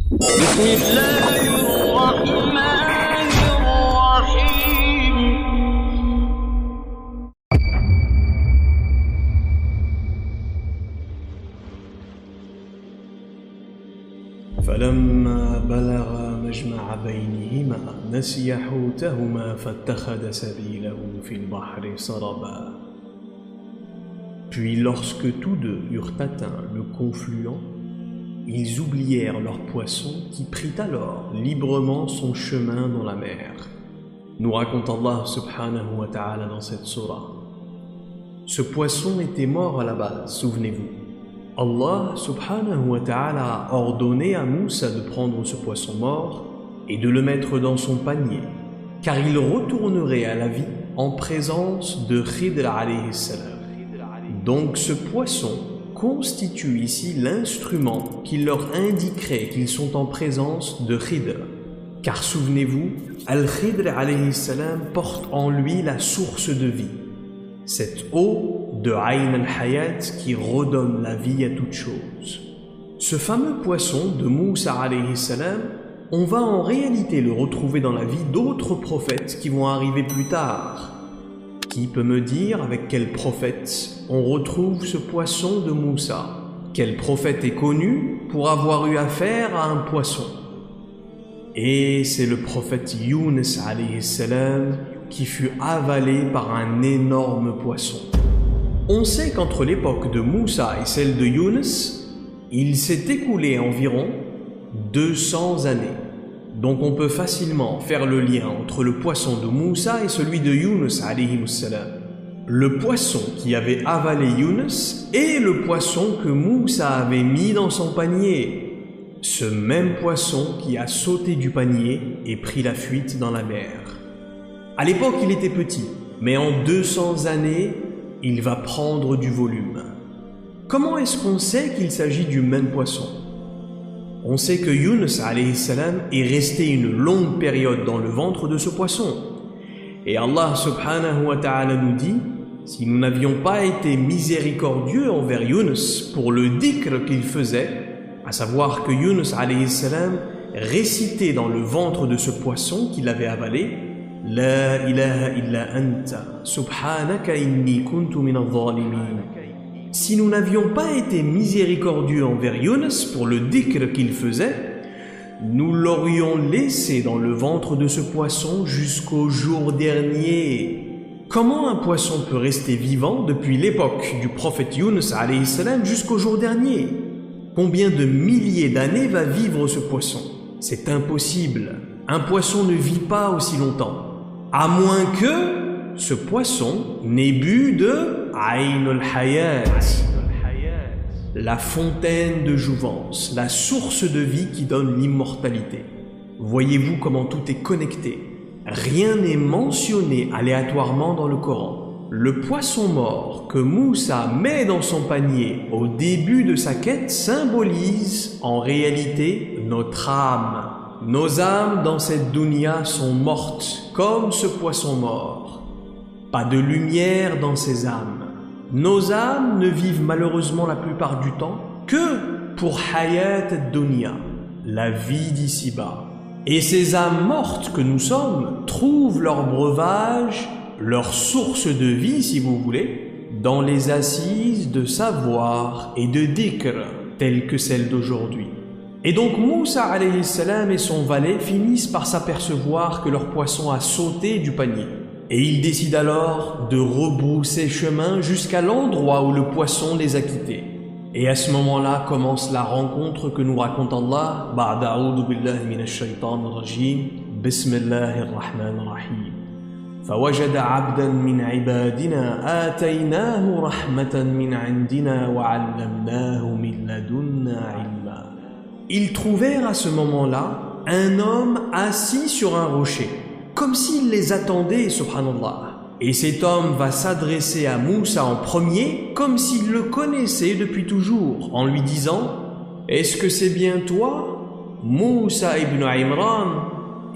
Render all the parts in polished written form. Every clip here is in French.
بسم الله الرحمن الرحيم فلما بلغا مجمع بينهما نسيا حوتهما فاتخذ سبيله في البحر سربا. Puis lorsque tous deux eurent atteint le confluent, ils oublièrent leur poisson qui prit alors librement son chemin dans la mer. Nous raconte Allah subhanahu wa ta'ala dans cette surah. Ce poisson était mort à la base, souvenez-vous. Allah subhanahu wa ta'ala a ordonné à Moussa de prendre ce poisson mort et de le mettre dans son panier, car il retournerait à la vie en présence de Khidr alayhi salam. Donc ce poisson constitue ici l'instrument qui leur indiquerait qu'ils sont en présence de Khidr. Car souvenez-vous, Al-Khidr alayhi salam porte en lui la source de vie, cette eau de Ayn al-Hayat qui redonne la vie à toute chose. Ce fameux poisson de Moussa alayhi salam, on va en réalité le retrouver dans la vie d'autres prophètes qui vont arriver plus tard. Qui peut me dire avec quel prophète on retrouve ce poisson de Moussa? Quel prophète est connu pour avoir eu affaire à un poisson? Et c'est le prophète Yunus alayhi salam qui fut avalé par un énorme poisson. On sait qu'entre l'époque de Moussa et celle de Yunus, il s'est écoulé environ 200 années. Donc on peut facilement faire le lien entre le poisson de Moussa et celui de Yunus alayhi salam. Le poisson qui avait avalé Yunus et le poisson que Moussa avait mis dans son panier. Ce même poisson qui a sauté du panier et pris la fuite dans la mer. À l'époque, il était petit, mais en 200 années, il va prendre du volume. Comment est-ce qu'on sait qu'il s'agit du même poisson? On sait que Yunus alayhi salam est resté une longue période dans le ventre de ce poisson. Et Allah subhanahu wa ta'ala nous dit, si nous n'avions pas été miséricordieux envers Yunus pour le dhikr qu'il faisait, à savoir que Yunus alayhi salam récitait dans le ventre de ce poisson qu'il avait avalé, La ilaha illa anta, subhanaka inni kuntu min al-zalimin. Si nous n'avions pas été miséricordieux envers Yunus pour le dhikr qu'il faisait, nous l'aurions laissé dans le ventre de ce poisson jusqu'au jour dernier. Comment un poisson peut rester vivant depuis l'époque du prophète Yunus alayhi salam jusqu'au jour dernier? Combien de milliers d'années va vivre ce poisson? C'est impossible. Un poisson ne vit pas aussi longtemps. À moins que ce poisson n'ait bu de Ayn al-Hayat, la fontaine de jouvence, la source de vie qui donne l'immortalité. Voyez-vous comment tout est connecté. Rien n'est mentionné aléatoirement dans le Coran. Le poisson mort que Moussa met dans son panier au début de sa quête symbolise en réalité notre âme. Nos âmes dans cette dunya sont mortes comme ce poisson mort. Pas de lumière dans ces âmes. Nos âmes ne vivent malheureusement la plupart du temps que pour Hayat ad-Dunya, la vie d'ici-bas. Et ces âmes mortes que nous sommes trouvent leur breuvage, leur source de vie si vous voulez, dans les assises de savoir et de dhikr telles que celles d'aujourd'hui. Et donc Moussa alayhi salam et son valet finissent par s'apercevoir que leur poisson a sauté du panier. Et ils décident alors de rebrousser chemin jusqu'à l'endroit où le poisson les a quittés. Et à ce moment-là commence la rencontre que nous raconte Allah. Ba'da a'udhu billahi minash shaytanir rajim. Bismillahir rahmanir rahim. فوجد عبدا من عبادنا آتيناه رحمة من عندنا وعلمناه من لدنا علما. Ils trouvèrent à ce moment-là un homme assis sur un rocher, comme s'il les attendait, subhanallah. Et cet homme va s'adresser à Moussa en premier, comme s'il le connaissait depuis toujours, en lui disant « Est-ce que c'est bien toi, Moussa ibn Imran ?»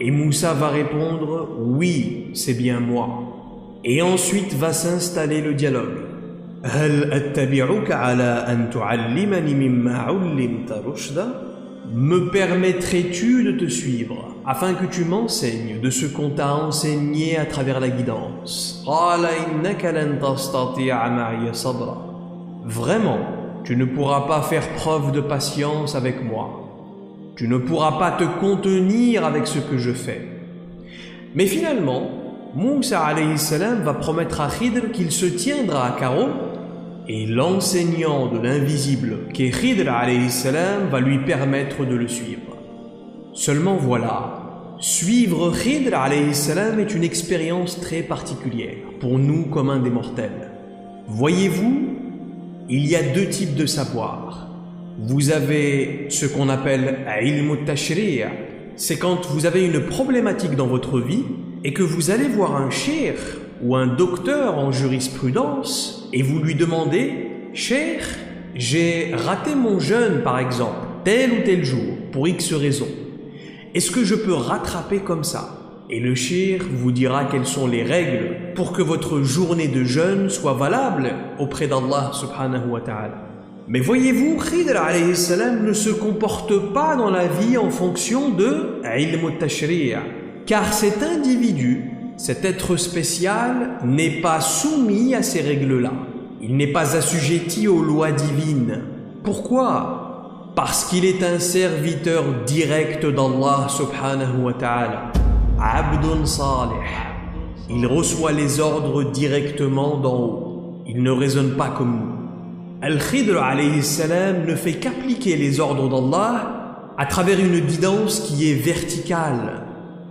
Et Moussa va répondre « Oui, c'est bien moi. » Et ensuite va s'installer le dialogue. « Hal attabi'uka ala an tu'allimani mimma 'ullimta rushda » me permettrais-tu de te suivre afin que tu m'enseignes de ce qu'on t'a enseigné à travers la guidance? Vraiment, tu ne pourras pas faire preuve de patience avec moi. Tu ne pourras pas te contenir avec ce que je fais. Mais finalement, Moussa alayhi salam va promettre à Khidr qu'il se tiendra à carreau et l'enseignant de l'invisible, qui est Khidr alayhi salam, va lui permettre de le suivre. Seulement voilà, suivre Khidr alayhi salam est une expérience très particulière pour nous communs des mortels. Voyez-vous, il y a deux types de savoir. Vous avez ce qu'on appelle ilm al-tashri', c'est quand vous avez une problématique dans votre vie et que vous allez voir un cheikh ou un docteur en jurisprudence et vous lui demandez « Cheikh, j'ai raté mon jeûne par exemple, tel ou tel jour, pour X raison. Est-ce que je peux rattraper comme ça ?» Et le cheikh vous dira quelles sont les règles pour que votre journée de jeûne soit valable auprès d'Allah subhanahu wa ta'ala. Mais voyez-vous, Khidr alayhi salam ne se comporte pas dans la vie en fonction de ilm al-tashri', car cet individu, cet être spécial, n'est pas soumis à ces règles-là. Il n'est pas assujetti aux lois divines. Pourquoi? Parce qu'il est un serviteur direct d'Allah subhanahu wa ta'ala. Abdun salih. Il reçoit les ordres directement d'en haut. Il ne raisonne pas comme nous. Al-Khidr alayhi salam ne fait qu'appliquer les ordres d'Allah à travers une guidance qui est verticale.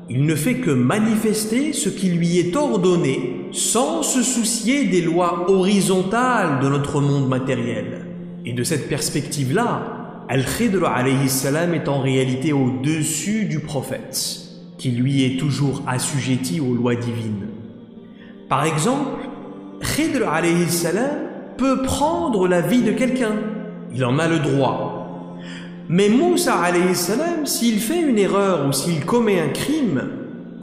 Il ne fait que manifester ce qui lui est ordonné sans se soucier des lois horizontales de notre monde matériel. Et de cette perspective-là, Al-Khidr alayhi salam est en réalité au-dessus du prophète, qui lui est toujours assujetti aux lois divines. Par exemple, Khidr alayhi salam peut prendre la vie de quelqu'un. Il en a le droit. Mais Moussa alayhi salam, s'il fait une erreur ou s'il commet un crime,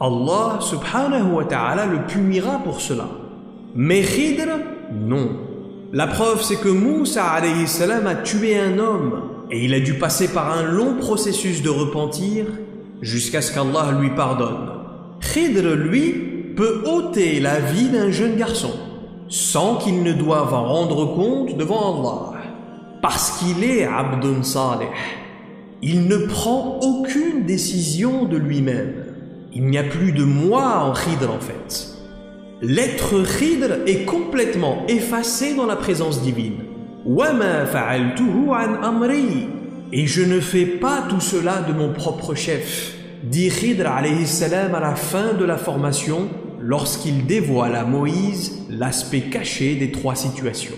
Allah subhanahu wa ta'ala le punira pour cela. Mais Khidr, non. La preuve, c'est que Moussa alayhi salam a tué un homme et il a dû passer par un long processus de repentir jusqu'à ce qu'Allah lui pardonne. Khidr, lui, peut ôter la vie d'un jeune garçon sans qu'il ne doive en rendre compte devant Allah, parce qu'il est Abdun Salih. Il ne prend aucune décision de lui-même. Il n'y a plus de moi en Khidr en fait. L'être Khidr est complètement effacé dans la présence divine. وَمَا فَعَلْتُهُ عَنْ أَمْرِي. Et je ne fais pas tout cela de mon propre chef, dit Khidr alayhi salam à la fin de la formation, lorsqu'il dévoile à Moïse l'aspect caché des trois situations.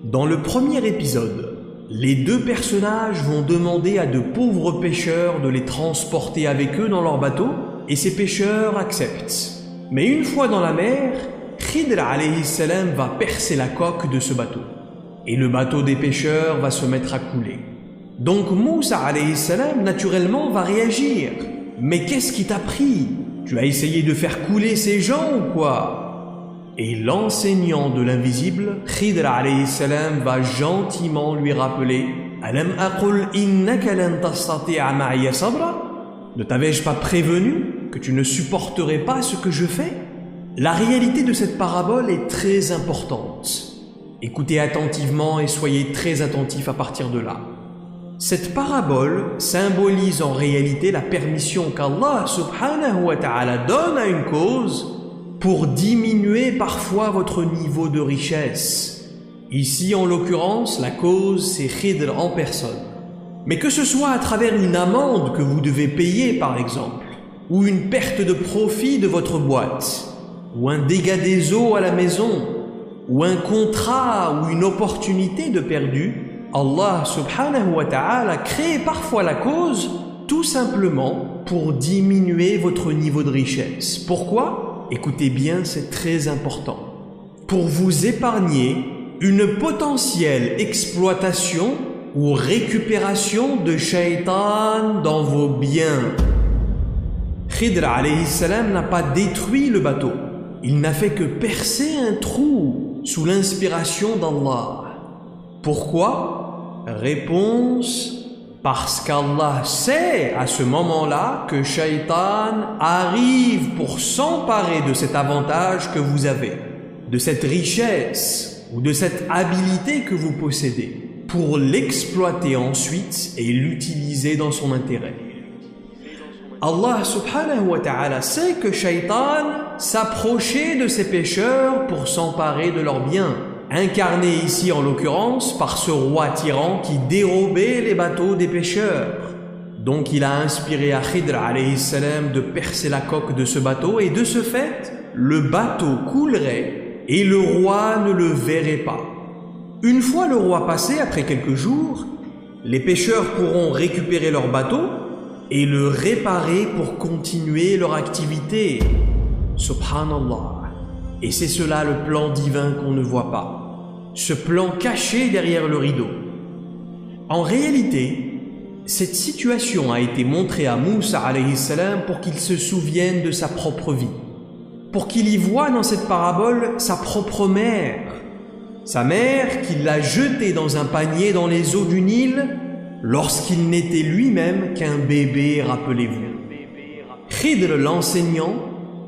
Dans le premier épisode, les deux personnages vont demander à de pauvres pêcheurs de les transporter avec eux dans leur bateau, et ces pêcheurs acceptent. Mais une fois dans la mer, Khidr alayhi salam va percer la coque de ce bateau, et le bateau des pêcheurs va se mettre à couler. Donc Moussa alayhi salam naturellement va réagir. Mais qu'est-ce qui t'a pris? Tu as essayé de faire couler ces gens ou quoi? Et l'enseignant de l'invisible, Khidr alayhi salam, va gentiment lui rappeler Alam aqul innaka lan tastati'a ma'iya sabra? Ne t'avais-je pas prévenu que tu ne supporterais pas ce que je fais? La réalité de cette parabole est très importante. Écoutez attentivement et soyez très attentifs à partir de là. Cette parabole symbolise en réalité la permission qu'Allah subhanahu wa ta'ala donne à une cause pour diminuer parfois votre niveau de richesse. Ici, en l'occurrence, la cause, c'est Khidr en personne. Mais que ce soit à travers une amende que vous devez payer, par exemple, ou une perte de profit de votre boîte, ou un dégât des eaux à la maison, ou un contrat ou une opportunité de perdu, Allah subhanahu wa ta'ala crée parfois la cause tout simplement pour diminuer votre niveau de richesse. Pourquoi? Écoutez bien, c'est très important. Pour vous épargner une potentielle exploitation ou récupération de shaitan dans vos biens. Khidr alayhi salam n'a pas détruit le bateau. Il n'a fait que percer un trou sous l'inspiration d'Allah. Pourquoi? Réponse: Parce qu'Allah sait à ce moment-là que Shaitan arrive pour s'emparer de cet avantage que vous avez, de cette richesse ou de cette habilité que vous possédez, pour l'exploiter ensuite et l'utiliser dans son intérêt. Allah subhanahu wa ta'ala sait que Shaitan s'approchait de ces pécheurs pour s'emparer de leurs biens, incarné ici en l'occurrence par ce roi tyran qui dérobait les bateaux des pêcheurs. Donc il a inspiré à Khidr alayhi salam de percer la coque de ce bateau et de ce fait, le bateau coulerait et le roi ne le verrait pas. Une fois le roi passé, après quelques jours, les pêcheurs pourront récupérer leur bateau et le réparer pour continuer leur activité. Subhanallah. Et c'est cela le plan divin qu'on ne voit pas. Ce plan caché derrière le rideau. En réalité, cette situation a été montrée à Moussa alayhi salam pour qu'il se souvienne de sa propre vie. Pour qu'il y voie dans cette parabole sa propre mère. Sa mère qu'il l'a jetée dans un panier dans les eaux du Nil lorsqu'il n'était lui-même qu'un bébé, rappelez-vous. Khidr, l'enseignant,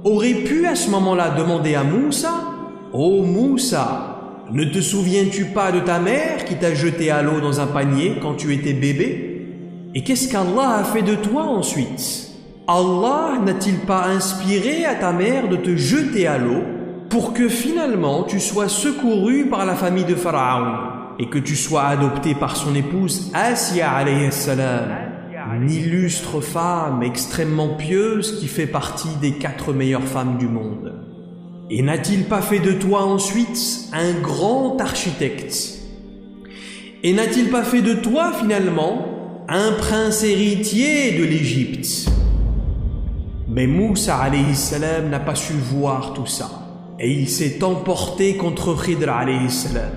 aurait pu à ce moment-là demander à Moussa « Oh Moussa, ne te souviens-tu pas de ta mère qui t'a jeté à l'eau dans un panier quand tu étais bébé? Et qu'est-ce qu'Allah a fait de toi ensuite? Allah n'a-t-il pas inspiré à ta mère de te jeter à l'eau pour que finalement tu sois secouru par la famille de Pharaon et que tu sois adopté par son épouse Asya alayhi salam, une illustre femme extrêmement pieuse qui fait partie des 4 meilleures femmes du monde. Et n'a-t-il pas fait de toi ensuite un grand architecte? Et n'a-t-il pas fait de toi finalement un prince héritier de l'Égypte? Mais Moussa alayhi salam n'a pas su voir tout ça. Et il s'est emporté contre Khidr alayhi salam.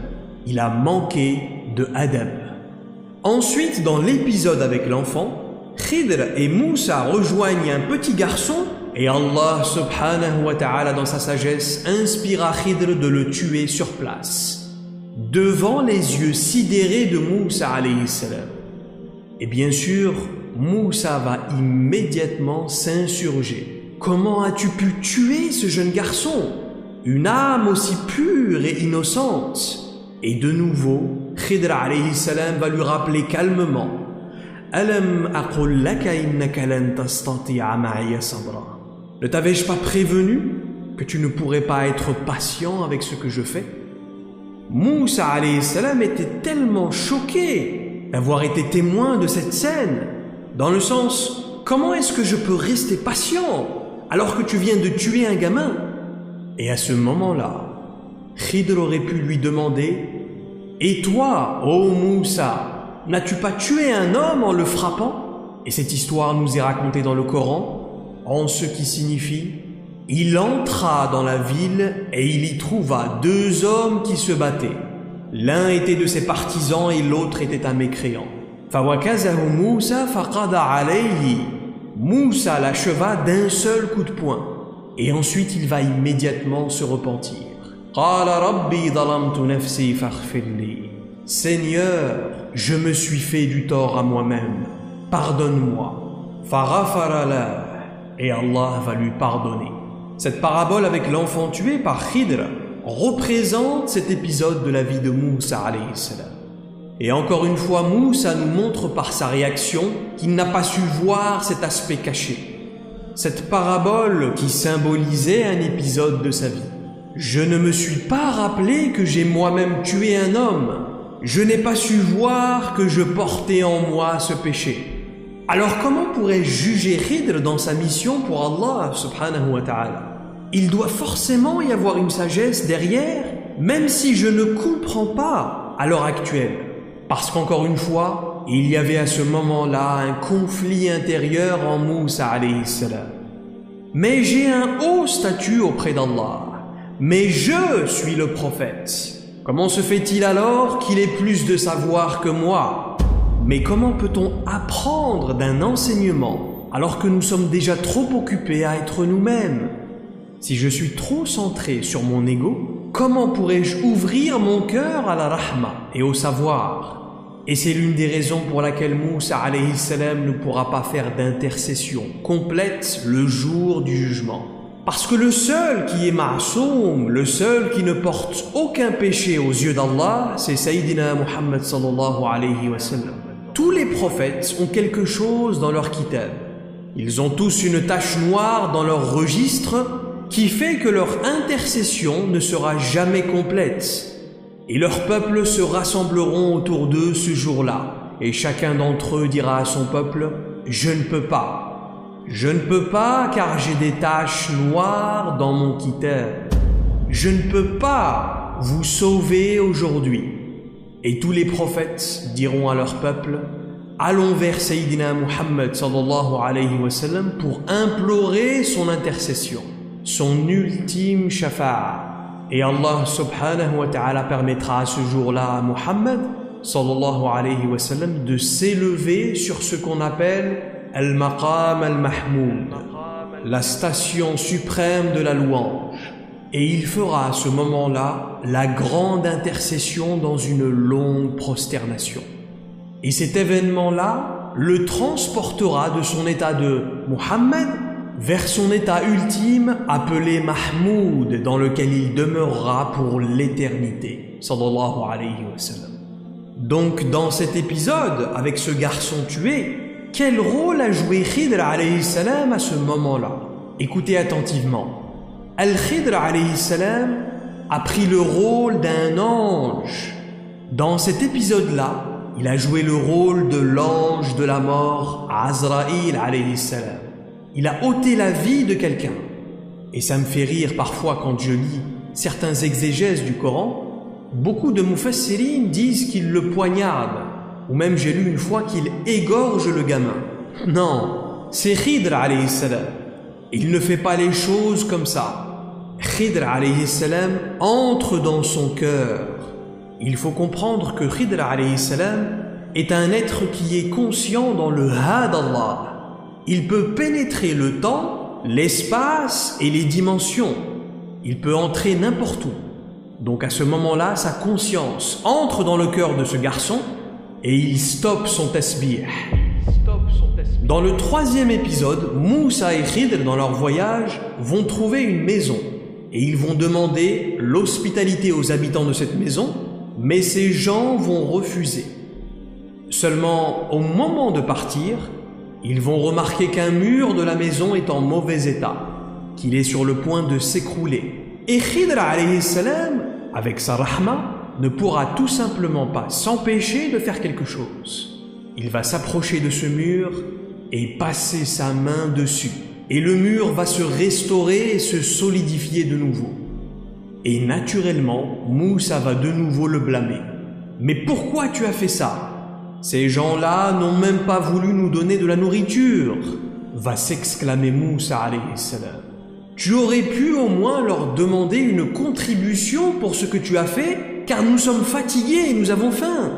Il a manqué de adab. Ensuite, dans l'épisode avec l'enfant, Khidr et Moussa rejoignent un petit garçon et Allah subhanahu wa ta'ala dans sa sagesse inspire à Khidr de le tuer sur place, devant les yeux sidérés de Moussa alayhi salam. Et bien sûr, Moussa va immédiatement s'insurger. Comment as-tu pu tuer ce jeune garçon? Une âme aussi pure et innocente. Et de nouveau, Khidr alayhi salam va lui rappeler calmement Alam aqul laka innaka lan tastati'a ma'iya sabra. Ne t'avais-je pas prévenu que tu ne pourrais pas être patient avec ce que je fais? Moussa alayhi salam était tellement choqué d'avoir été témoin de cette scène, dans le sens, comment est-ce que je peux rester patient alors que tu viens de tuer un gamin? Et à ce moment-là, Khidr aurait pu lui demander « Et toi, ô Moussa, n'as-tu pas tué un homme en le frappant ?» Et cette histoire nous est racontée dans le Coran, en ce qui signifie « Il entra dans la ville et il y trouva 2 hommes qui se battaient. L'un était de ses partisans et l'autre était un mécréant. فَوَكَزَهُ مُوسَى فَقَضَ عَلَيْهِ » Moussa l'acheva d'un seul coup de poing. Et ensuite il va immédiatement se repentir. قال ربي ظلمت نفسي فاغفر لي. Seigneur, je me suis fait du tort à moi-même. Pardonne-moi. فغفر له. Et Allah va lui pardonner. Cette parabole avec l'enfant tué par Khidr représente cet épisode de la vie de Moussa alayhi salam. Et encore une fois, Moussa nous montre par sa réaction qu'il n'a pas su voir cet aspect caché. Cette parabole qui symbolisait un épisode de sa vie. Je ne me suis pas rappelé que j'ai moi-même tué un homme. Je n'ai pas su voir que je portais en moi ce péché. Alors comment pourrais-je juger Khidr dans sa mission pour Allah subhanahu wa ta'ala? Il doit forcément y avoir une sagesse derrière, même si je ne comprends pas à l'heure actuelle. Parce qu'encore une fois, il y avait à ce moment-là un conflit intérieur en Moussa alayhi salam. Mais j'ai un haut statut auprès d'Allah. Mais je suis le prophète. Comment se fait-il alors qu'il ait plus de savoir que moi? Mais comment peut-on apprendre d'un enseignement alors que nous sommes déjà trop occupés à être nous-mêmes? Si je suis trop centré sur mon ego, comment pourrais-je ouvrir mon cœur à la rahma et au savoir? Et c'est l'une des raisons pour laquelle Moussa alayhi salam ne pourra pas faire d'intercession complète le jour du jugement. Parce que le seul qui est ma'soum, le seul qui ne porte aucun péché aux yeux d'Allah, c'est Sayyidina Muhammad sallallahu alayhi wa sallam. Tous les prophètes ont quelque chose dans leur kitab. Ils ont tous une tache noire dans leur registre qui fait que leur intercession ne sera jamais complète. Et leurs peuples se rassembleront autour d'eux ce jour-là. Et chacun d'entre eux dira à son peuple, « Je ne peux pas. Je ne peux pas car j'ai des taches noires dans mon kitab. Je ne peux pas vous sauver aujourd'hui. » Et tous les prophètes diront à leur peuple, « Allons vers Sayyidina Muhammad sallallahu alayhi wa sallam pour implorer son intercession, son ultime shafa'a. » Et Allah subhanahu wa ta'ala permettra à ce jour-là à Muhammad sallallahu alayhi wa sallam de s'élever sur ce qu'on appelle Al-Maqam Al-Mahmoud, la station suprême de la louange. Et il fera à ce moment-là la grande intercession dans une longue prosternation. Et cet événement-là le transportera de son état de Muhammad vers son état ultime appelé Mahmoud, dans lequel il demeurera pour l'éternité. Sallallahu alayhi wa sallam. Donc dans cet épisode, avec ce garçon tué, quel rôle a joué Khidr alayhi salam à ce moment-là? Écoutez attentivement. Al-Khidr alayhi salam a pris le rôle d'un ange. Dans cet épisode-là, il a joué le rôle de l'ange de la mort, Azraïl alayhi salam. Il a ôté la vie de quelqu'un. Et ça me fait rire parfois quand je lis certains exégèses du Coran. Beaucoup de mufassirin disent qu'il le poignarde. Ou même j'ai lu une fois qu'il égorge le gamin. Non, c'est Khidr alayhi salam. Il ne fait pas les choses comme ça. Khidr alayhi salam entre dans son cœur. Il faut comprendre que Khidr alayhi salam est un être qui est conscient dans le had Allah. Il peut pénétrer le temps, l'espace et les dimensions. Il peut entrer n'importe où. Donc à ce moment-là, sa conscience entre dans le cœur de ce garçon et il stoppe son tasbih. Dans le 3e épisode, Moussa et Khidr, dans leur voyage, vont trouver une maison et ils vont demander l'hospitalité aux habitants de cette maison, mais ces gens vont refuser. Seulement, au moment de partir, ils vont remarquer qu'un mur de la maison est en mauvais état, qu'il est sur le point de s'écrouler. Et Khidr alayhi salam, avec sa rahma, ne pourra tout simplement pas s'empêcher de faire quelque chose. Il va s'approcher de ce mur et passer sa main dessus. Et le mur va se restaurer et se solidifier de nouveau. Et naturellement, Moussa va de nouveau le blâmer. « Mais pourquoi tu as fait ça ? Ces gens-là n'ont même pas voulu nous donner de la nourriture !» va s'exclamer Moussa alayhi salam. Tu aurais pu au moins leur demander une contribution pour ce que tu as fait, car nous sommes fatigués et nous avons faim.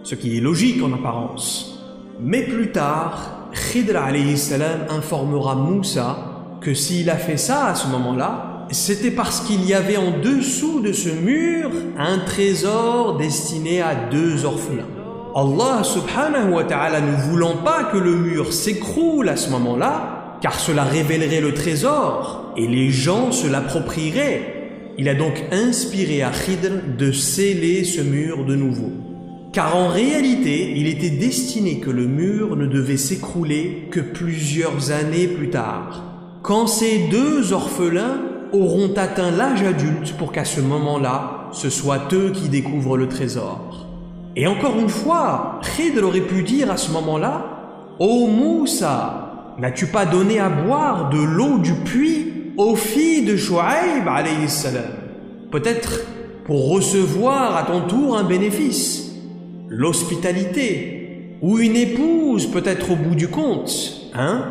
Ce qui est logique en apparence. Mais plus tard, Khidr alayhi salam informera Moussa que s'il a fait ça à ce moment-là, c'était parce qu'il y avait en dessous de ce mur un trésor destiné à 2 orphelins. Allah subhanahu wa ta'ala ne voulant pas que le mur s'écroule à ce moment-là, car cela révélerait le trésor et les gens se l'approprieraient, il a donc inspiré à Khidr de sceller ce mur de nouveau. Car en réalité, il était destiné que le mur ne devait s'écrouler que plusieurs années plus tard, quand ces 2 orphelins auront atteint l'âge adulte pour qu'à ce moment-là, ce soit eux qui découvrent le trésor. Et encore une fois, Khidr aurait pu dire à ce moment-là « Ô Moussa, n'as-tu pas donné à boire de l'eau du puits aux filles de Shu'aib alayhi salam, peut-être pour recevoir à ton tour un bénéfice, l'hospitalité, ou une épouse peut-être au bout du compte, hein?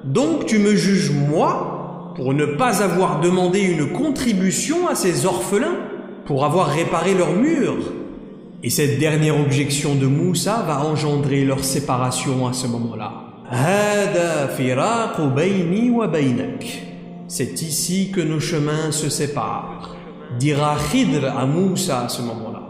Donc tu me juges moi pour ne pas avoir demandé une contribution à ces orphelins pour avoir réparé leur mur ?» Et cette dernière objection de Moussa va engendrer leur séparation à ce moment-là. Hada firaqu bayni wa baynak. C'est ici que nos chemins se séparent, dira Khidr à Moussa à ce moment-là.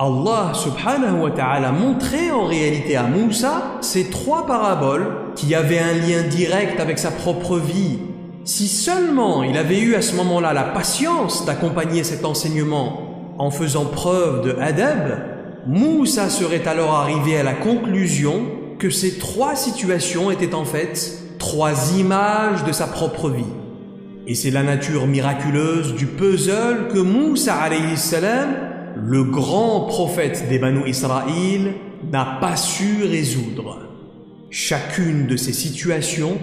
Allah subhanahu wa ta'ala montrait en réalité à Moussa ces 3 paraboles qui avaient un lien direct avec sa propre vie. Si seulement il avait eu à ce moment-là la patience d'accompagner cet enseignement en faisant preuve de adab, Moussa serait alors arrivé à la conclusion que ces 3 situations étaient en fait 3 images de sa propre vie. Et c'est la nature miraculeuse du puzzle que Moussa alayhi salam, le grand prophète des Banu Israël, n'a pas su résoudre. Chacune de ces situations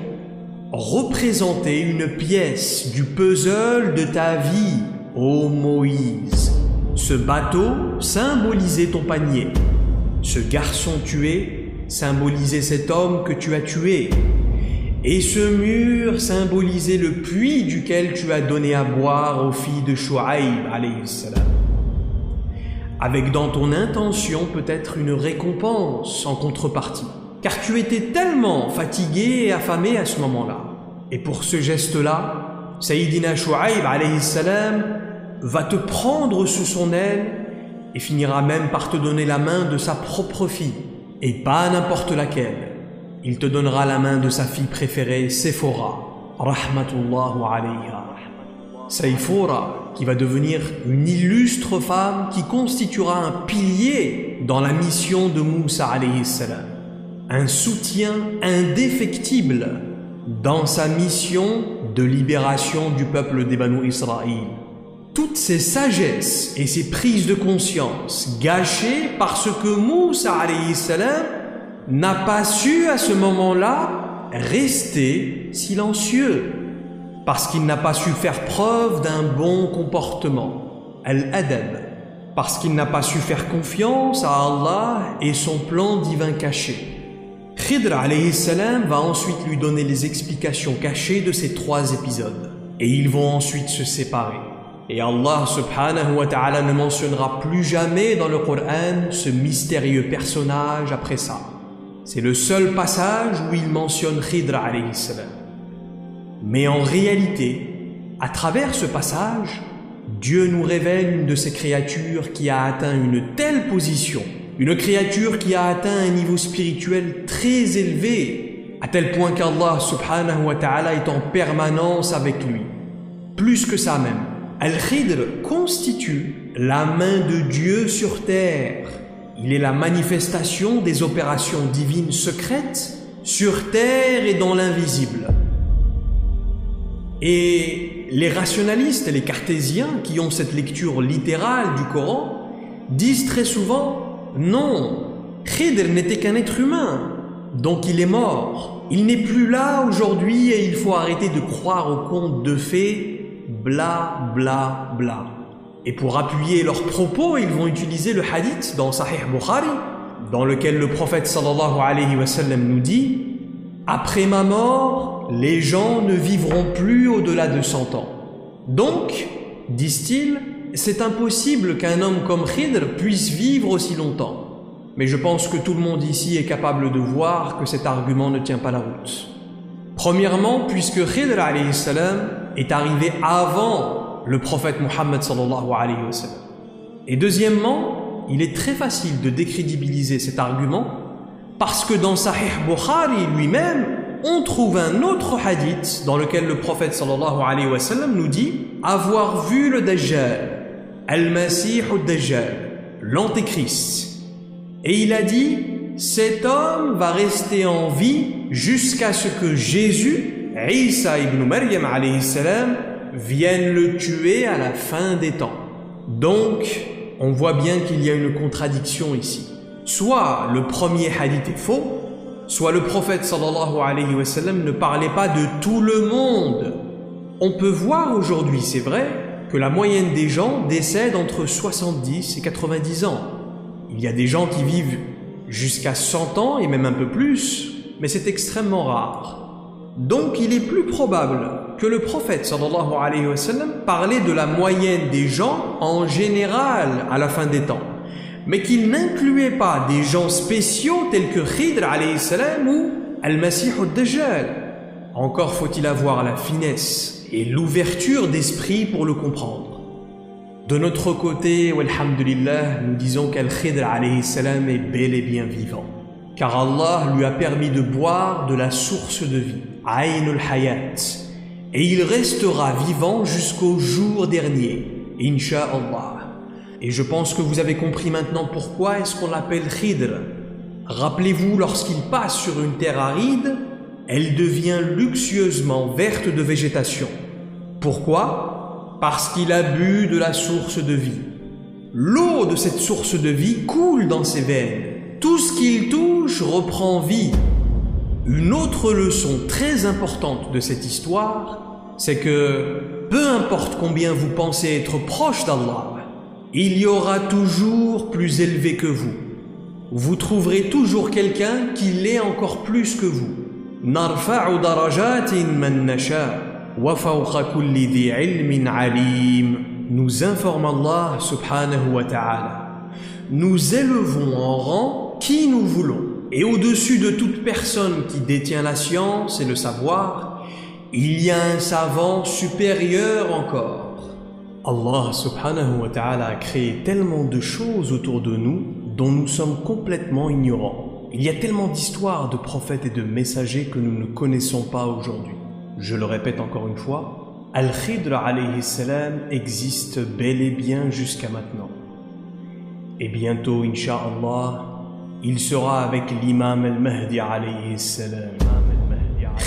représentait une pièce du puzzle de ta vie, ô Moïse. Ce bateau symbolisait ton panier. Ce garçon tué symbolisait cet homme que tu as tué. Et ce mur symbolisait le puits duquel tu as donné à boire aux filles de Shu'aïb alayhi salam. Avec dans ton intention peut-être une récompense en contrepartie, car tu étais tellement fatigué et affamé à ce moment-là. Et pour ce geste-là, Sayyidina Shu'aïb alayhi salam va te prendre sous son aile et finira même par te donner la main de sa propre fille, et pas n'importe laquelle. Il te donnera la main de sa fille préférée, Séphora, rahmatullahu alayha. Séphora, qui va devenir une illustre femme qui constituera un pilier dans la mission de Moussa alayhi salam. Un soutien indéfectible dans sa mission de libération du peuple des Banu Israël. Toutes ces sagesses et ces prises de conscience gâchées parce que Moussa alayhi salam n'a pas su à ce moment-là rester silencieux, parce qu'il n'a pas su faire preuve d'un bon comportement, al-adab, parce qu'il n'a pas su faire confiance à Allah et son plan divin caché. Khidr alayhi salam va ensuite lui donner les explications cachées de ces 3 épisodes, et ils vont ensuite se séparer. Et Allah subhanahu wa ta'ala ne mentionnera plus jamais dans le Coran ce mystérieux personnage après ça. C'est le seul passage où il mentionne Khidr alayhi salam. Mais en réalité, à travers ce passage, Dieu nous révèle une de ces créatures qui a atteint une telle position, une créature qui a atteint un niveau spirituel très élevé, à tel point qu'Allah subhanahu wa ta'ala est en permanence avec lui. Plus que ça même, Al-Khidr constitue la main de Dieu sur terre. Il est la manifestation des opérations divines secrètes sur terre et dans l'invisible. Et les rationalistes et les cartésiens qui ont cette lecture littérale du Coran disent très souvent « Non, Khidr n'était qu'un être humain, donc il est mort. Il n'est plus là aujourd'hui et il faut arrêter de croire aux contes de fées, bla bla bla. » Et pour appuyer leurs propos, ils vont utiliser le hadith dans Sahih Bukhari, dans lequel le prophète sallallahu alayhi wa sallam nous dit « Après ma mort, les gens ne vivront plus au-delà de 100 ans. » Donc, disent-ils, c'est impossible qu'un homme comme Khidr puisse vivre aussi longtemps. Mais je pense que tout le monde ici est capable de voir que cet argument ne tient pas la route. Premièrement, puisque Khidr alayhi salam est arrivé avant le prophète Muhammad sallallahu alayhi wa sallam. Et deuxièmement, il est très facile de décrédibiliser cet argument parce que dans Sahih Bukhari lui-même, on trouve un autre hadith dans lequel le prophète sallallahu alayhi wa sallam nous dit avoir vu le Dajjal, Al-Masih al-Dajjal, l'Antéchrist. Et il a dit, cet homme va rester en vie jusqu'à ce que Jésus, Isa ibn Maryam alayhi salam, vienne le tuer à la fin des temps. Donc, on voit bien qu'il y a une contradiction ici. Soit le premier hadith est faux, soit le prophète sallallahu alayhi wa sallam ne parlait pas de tout le monde. On peut voir aujourd'hui, c'est vrai, que la moyenne des gens décède entre 70 et 90 ans. Il y a des gens qui vivent jusqu'à 100 ans et même un peu plus, mais c'est extrêmement rare. Donc il est plus probable que le prophète sallallahu alayhi wa sallam parlait de la moyenne des gens en général à la fin des temps, mais qu'il n'incluait pas des gens spéciaux tels que Khidr alayhi salam ou Al-Masih al-Dajjal. Encore faut-il avoir la finesse et l'ouverture d'esprit pour le comprendre. De notre côté, walhamdulillah, nous disons qu'Al-Khidr alayhi salam est bel et bien vivant. Car Allah lui a permis de boire de la source de vie, Aynul Hayat. Et il restera vivant jusqu'au jour dernier, Inch'Allah. Et je pense que vous avez compris maintenant pourquoi est-ce qu'on l'appelle Khidr. Rappelez-vous, lorsqu'il passe sur une terre aride, elle devient luxueusement verte de végétation. Pourquoi? Parce qu'il a bu de la source de vie. L'eau de cette source de vie coule dans ses veines. Tout ce qu'il touche reprend vie. Une autre leçon très importante de cette histoire, c'est que peu importe combien vous pensez être proche d'Allah, il y aura toujours plus élevé que vous. Vous trouverez toujours quelqu'un qui l'est encore plus que vous. Narfa'u darajatin man nasha wa fawqa kulli dhi ilmin alim. Nous informe Allah subhanahu wa ta'ala. Nous élevons en rang qui nous voulons. Et au-dessus de toute personne qui détient la science et le savoir, il y a un savant supérieur encore. Allah subhanahu wa ta'ala a créé tellement de choses autour de nous dont nous sommes complètement ignorants. Il y a tellement d'histoires de prophètes et de messagers que nous ne connaissons pas aujourd'hui. Je le répète encore une fois, Al-Khidr alayhi salam existe bel et bien jusqu'à maintenant. Et bientôt, Inch'Allah, il sera avec l'imam al-Mahdi alayhi salam.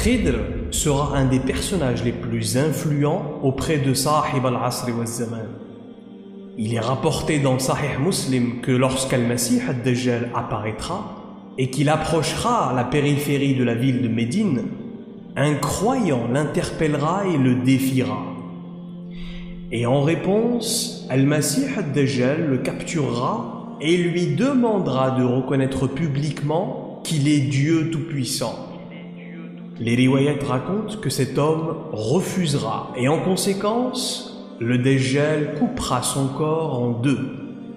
Khidr sera un des personnages les plus influents auprès de Sahib al-Asr wa al-Zaman. Il est rapporté dans Sahih Muslim que lorsqu'Al-Masih ad-Dajjal apparaîtra et qu'il approchera à la périphérie de la ville de Médine, un croyant l'interpellera et le défiera. Et en réponse, Al-Masih ad-Dajjal le capturera et lui demandera de reconnaître publiquement qu'il est Dieu Tout-Puissant. Les riwayat racontent que cet homme refusera et en conséquence, le Dajjal coupera son corps en deux.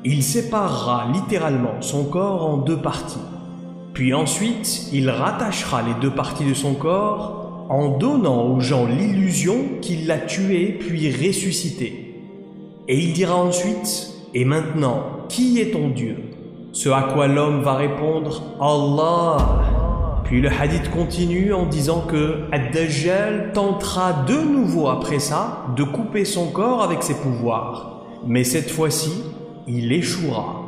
Il séparera littéralement son corps en deux parties. Puis ensuite, il rattachera les deux parties de son corps en donnant aux gens l'illusion qu'il l'a tué puis ressuscité. Et il dira ensuite, « Et maintenant, qui est ton Dieu ?» Ce à quoi l'homme va répondre, « Allah !» Puis le hadith continue en disant que Ad-Dajjal tentera de nouveau après ça de couper son corps avec ses pouvoirs. Mais cette fois-ci, il échouera.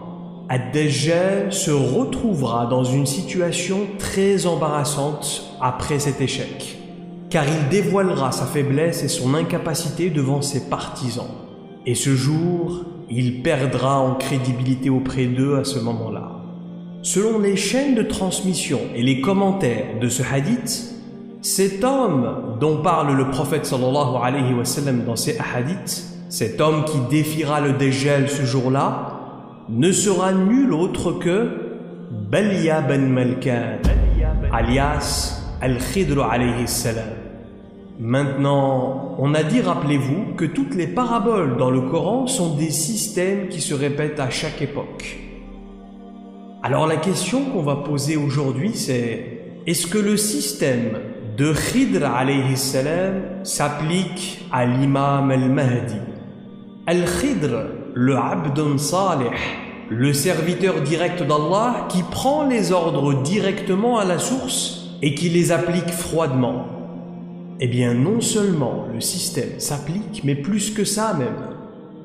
Ad-Dajjal se retrouvera dans une situation très embarrassante après cet échec, car il dévoilera sa faiblesse et son incapacité devant ses partisans. Et ce jour, il perdra en crédibilité auprès d'eux à ce moment-là. Selon les chaînes de transmission et les commentaires de ce hadith, cet homme dont parle le prophète sallallahu alayhi wa sallam dans ses hadiths, cet homme qui défiera le Dajjal ce jour-là, ne sera nul autre que Balya ben Malkan, alias Al-Khidr alayhi salam. Maintenant, on a dit, rappelez-vous, que toutes les paraboles dans le Coran sont des systèmes qui se répètent à chaque époque. Alors la question qu'on va poser aujourd'hui c'est, est-ce que le système de Khidr alayhi salam s'applique à l'imam al-Mahdi? Al-Khidr, le abdun salih, le serviteur direct d'Allah qui prend les ordres directement à la source et qui les applique froidement. Eh bien non seulement le système s'applique, mais plus que ça même.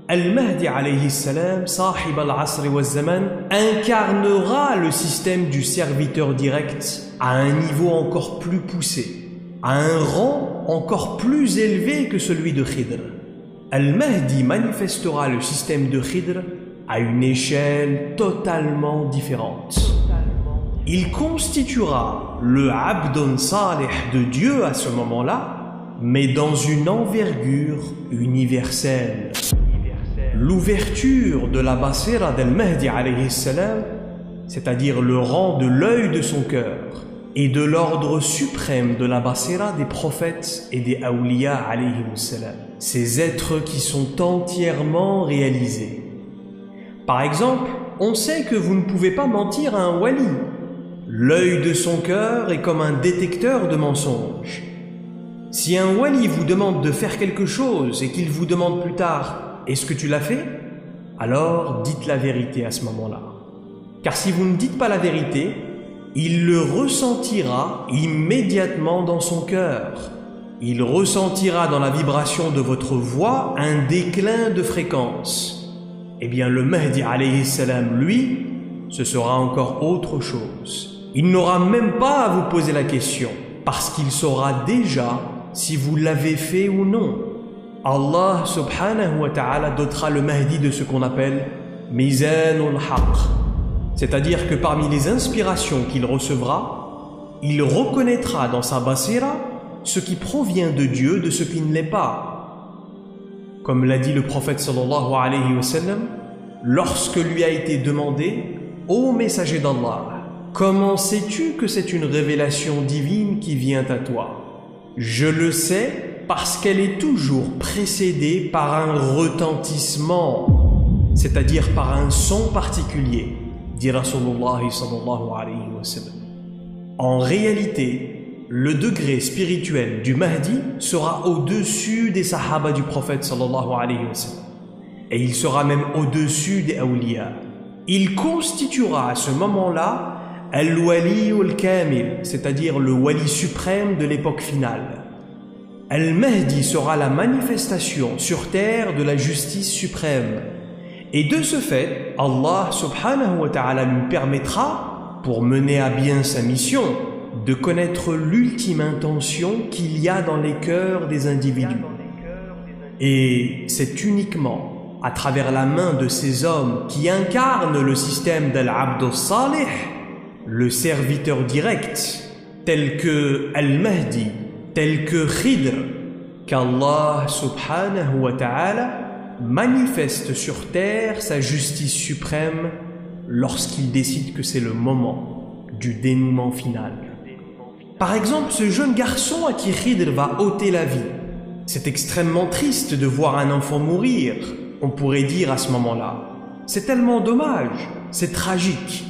Al-Mahdi alayhi salam, Sahib al-Asr wa al-Zaman, incarnera le système du serviteur direct à un niveau encore plus poussé, à un rang encore plus élevé que celui de Khidr. Al-Mahdi manifestera le système de Khidr à une échelle totalement différente. Il constituera le Abdun Salih de Dieu à ce moment-là, mais dans une envergure universelle. L'ouverture de la basira d'Al-Mahdi alayhi salam, c'est-à-dire le rang de l'œil de son cœur, et de l'ordre suprême de la basira des prophètes et des awliya alayhi salam, ces êtres qui sont entièrement réalisés. Par exemple, on sait que vous ne pouvez pas mentir à un wali. L'œil de son cœur est comme un détecteur de mensonges. Si un wali vous demande de faire quelque chose et qu'il vous demande plus tard « Est-ce que tu l'as fait ?» alors dites la vérité à ce moment-là. Car si vous ne dites pas la vérité, il le ressentira immédiatement dans son cœur. Il ressentira dans la vibration de votre voix un déclin de fréquence. Eh bien, le Mahdi alayhi salam, lui, ce sera encore autre chose. Il n'aura même pas à vous poser la question, parce qu'il saura déjà si vous l'avez fait ou non. Allah subhanahu wa ta'ala dotera le Mahdi de ce qu'on appelle Mizanul Haqq. C'est-à-dire que parmi les inspirations qu'il recevra, il reconnaîtra dans sa basira ce qui provient de Dieu de ce qui ne l'est pas. Comme l'a dit le prophète sallallahu alayhi wa sallam, lorsque lui a été demandé « Ô messager d'Allah, comment sais-tu que c'est une révélation divine qui vient à toi ? Je le sais parce qu'elle est toujours précédée par un retentissement, c'est-à-dire par un son particulier. » dit Rasulullah sallallahu alayhi wa sallam. En réalité, le degré spirituel du Mahdi sera au-dessus des sahaba du prophète sallallahu alayhi wa sallam. Et il sera même au-dessus des awliya. Il constituera à ce moment-là Al-Wali al-Kamil, c'est-à-dire le wali suprême de l'époque finale. Al-Mahdi sera la manifestation sur terre de la justice suprême. Et de ce fait, Allah subhanahu wa ta'ala lui permettra, pour mener à bien sa mission, de connaître l'ultime intention qu'il y a dans les cœurs des individus. Et c'est uniquement à travers la main de ces hommes qui incarnent le système d'Al-Abd al-Salih, le serviteur direct, tel que Al-Mahdi, tel que Khidr, qu'Allah subhanahu wa ta'ala manifeste sur terre sa justice suprême lorsqu'il décide que c'est le moment du dénouement final. Par exemple, ce jeune garçon à qui Khidr va ôter la vie. C'est extrêmement triste de voir un enfant mourir, on pourrait dire à ce moment-là. C'est tellement dommage, c'est tragique.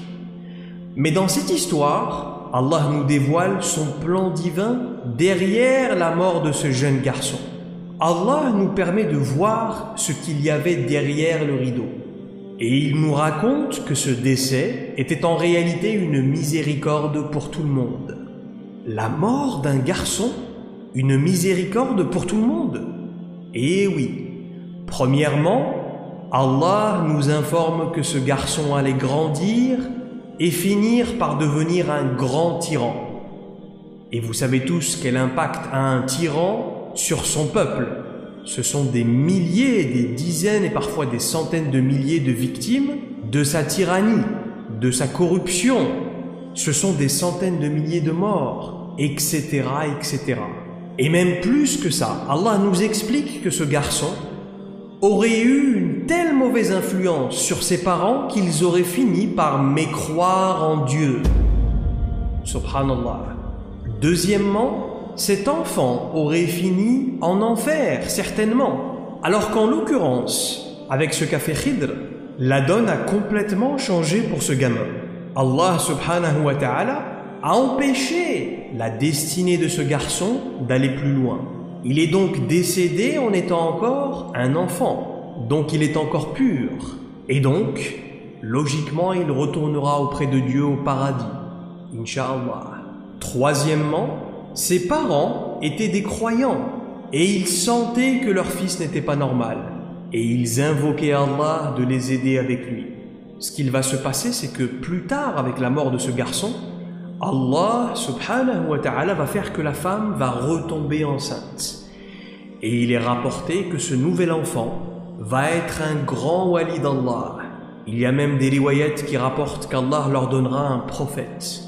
Mais dans cette histoire, Allah nous dévoile son plan divin derrière la mort de ce jeune garçon. Allah nous permet de voir ce qu'il y avait derrière le rideau. Et il nous raconte que ce décès était en réalité une miséricorde pour tout le monde. La mort d'un garçon, une miséricorde pour tout le monde. Eh oui. Premièrement, Allah nous informe que ce garçon allait grandir et finir par devenir un grand tyran. Et vous savez tous quel impact a un tyran sur son peuple. Ce sont des milliers, des dizaines et parfois des centaines de milliers de victimes de sa tyrannie, de sa corruption. Ce sont des centaines de milliers de morts, etc., etc. Et même plus que ça, Allah nous explique que ce garçon aurait eu une telle mauvaise influence sur ses parents qu'ils auraient fini par mécroire en Dieu. Subhanallah. Deuxièmement, cet enfant aurait fini en enfer, certainement. Alors qu'en l'occurrence, avec ce qu'a fait Khidr, la donne a complètement changé pour ce gamin. Allah subhanahu wa ta'ala a empêché la destinée de ce garçon d'aller plus loin. Il est donc décédé en étant encore un enfant, donc il est encore pur. Et donc, logiquement, il retournera auprès de Dieu au paradis, Inch'Allah. Troisièmement, ses parents étaient des croyants et ils sentaient que leur fils n'était pas normal et ils invoquaient Allah de les aider avec lui. Ce qu'il va se passer, c'est que plus tard, avec la mort de ce garçon, Allah subhanahu wa ta'ala va faire que la femme va retomber enceinte. Et il est rapporté que ce nouvel enfant va être un grand wali d'Allah. Il y a même des riwayats qui rapportent qu'Allah leur donnera un prophète.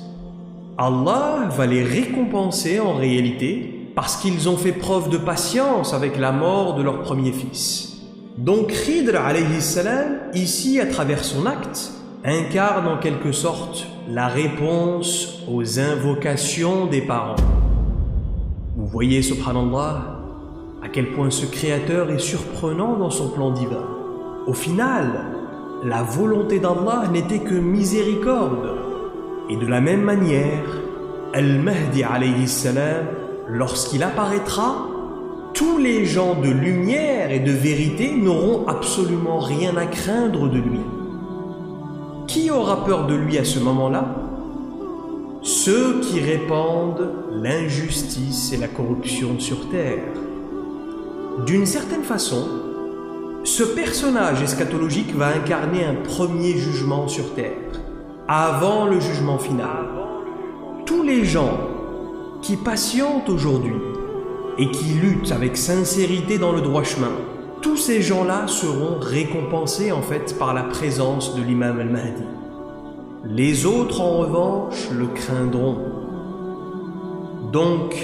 Allah va les récompenser en réalité parce qu'ils ont fait preuve de patience avec la mort de leur premier fils. Donc Khidr alayhi salam, ici à travers son acte, incarne en quelque sorte la réponse aux invocations des parents. Vous voyez, subhanallah, à quel point ce créateur est surprenant dans son plan divin. Au final, la volonté d'Allah n'était que miséricorde. Et de la même manière, Al-Mahdi alayhi salam, lorsqu'il apparaîtra, tous les gens de lumière et de vérité n'auront absolument rien à craindre de lui. Qui aura peur de lui à ce moment-là? Ceux qui répandent l'injustice et la corruption sur terre. D'une certaine façon, ce personnage eschatologique va incarner un premier jugement sur terre, avant le jugement final. Tous les gens qui patientent aujourd'hui et qui luttent avec sincérité dans le droit chemin, tous ces gens-là seront récompensés en fait par la présence de l'imam al-Mahdi. Les autres en revanche le craindront. Donc,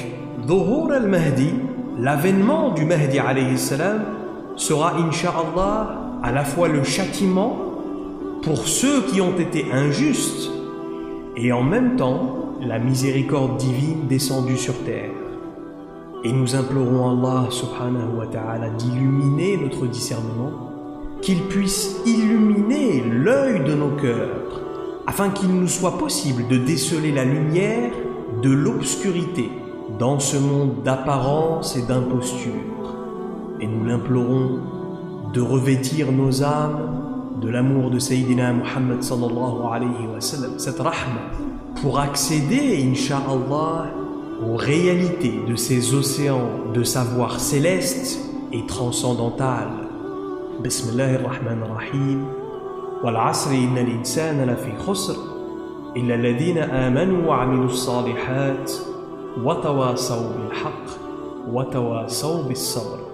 Dhuhur al-Mahdi, l'avènement du Mahdi alayhi salam, sera incha'Allah à la fois le châtiment pour ceux qui ont été injustes et en même temps la miséricorde divine descendue sur terre. Et nous implorons Allah subhanahu wa ta'ala d'illuminer notre discernement, qu'il puisse illuminer l'œil de nos cœurs, afin qu'il nous soit possible de déceler la lumière de l'obscurité dans ce monde d'apparence et d'imposture. Et nous l'implorons de revêtir nos âmes de l'amour de Sayyidina Muhammad sallallahu alayhi wa sallam, cette rahma, pour accéder, incha'Allah, aux réalités de ces océans de savoir céleste et transcendantal. Bismillahirrahmanirrahim. Wal asri innal insana lafi khusr illa alladhina amanu wa amilus salihat wa tawasaw bil haqq wa tawasaw bis sabr.